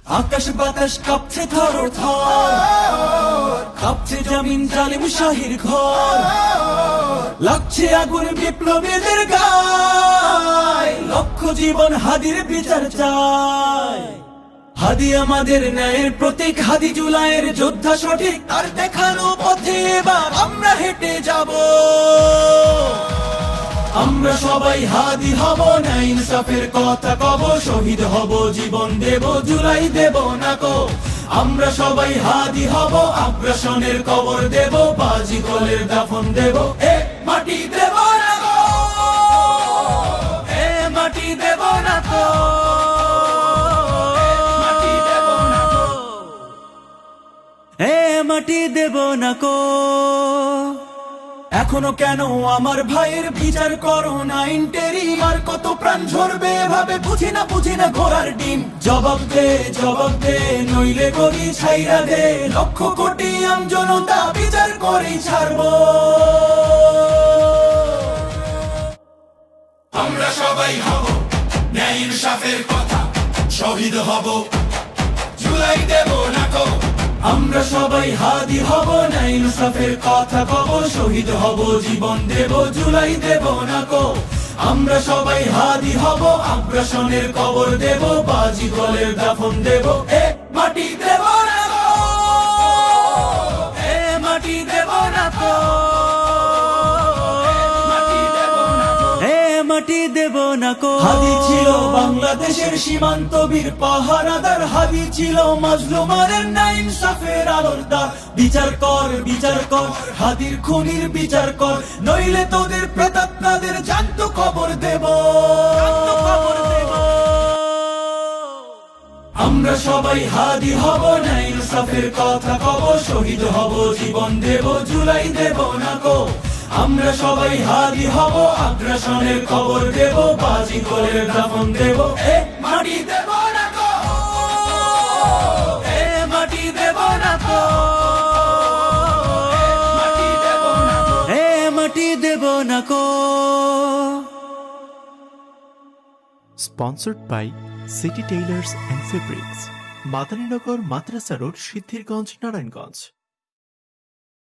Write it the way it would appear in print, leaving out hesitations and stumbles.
আকাশ বাতাস কাঁপছে থর থর, কাঁপছে জমিন জালিম শাহির ঘর, লাগছে আগুন বিপ্লবীদের গায়, লক্ষ জীবন হাদির বিচার চায়। হাদি আমাদের ন্যায়ের প্রতীক, হাদি জুলাইয়ের যোদ্ধা সঠিক, তার দেখানো পথে এবার আমরা হেঁটে যাব। আমরা সবাই হাদি হব, ন্যায় ইনসাফের কথা কব, শহীদ হব জীবন দেব, জুলাই দেব না কো। আমরা সবাই হাদি হব, আগ্রাসনের কবর দেব, বাজি গোলের দাফন দেব, এ মাটি দেব না গো, এ মাটি দেব না তো, মাটি দেব না গো, এ মাটি দেব না কো। এখনো কেন আমার ভাইয়ের বিচার করো না ইন্টেরিম, আর কত প্রাণ ঝরবে এভাবে বুঝি না ঘোড়ার ডিম। জবাব দে নইলে গরি ছাইরা দে, লক্ষ কোটি আমজনতা বিচার করেই ছাড়বো। আমরা সবাই হব ন্যায় ইনসাফের কথা, শহীদ হব জুলাই দেব না কো। আমরা সবাই হাদি হব, ন্যায় ইনসাফের কথা কব, শহীদ হব জীবন দেব, জুলাই দেব না কো। আমরা সবাই হাদি হব, আগ্রাসনের কবর দেব, বাজি গোলের দাফন দেব, এ মাটি দেব না গো, এ মাটি দেব না তো, মাটি দেব না গো, এ মাটি দেব না কো। হাদি ছিল বাংলাদেশের সীমান্ত বীর পাহারাদার, হাদি ছিল মাজলুমারের ন্যায় ইনসাফের আলোরদার। বিচার কর হাদির খুনির বিচার কর, নইলে তোদের প্রেতাত্মাদের জান্ত খবর দেব। আমরা সবাই হাদি হব, ন্যায় ইনসাফের কথা কব, শহীদ হব জীবন দেব, জুলাই দেব না কো। আমরা সবাই হাদি হব, আগ্রাসনের খবর দেব, বাজি গোলের দাফন দেব, এ মাটি দেব না গো, এ মাটি দেব না তো, মাটি দেব না গো, এ মাটি দেব না কো। Sponsored by City Tailors and Fabrics, Madaninagar, Madrasa road, Siddhirganj, Narayanganj.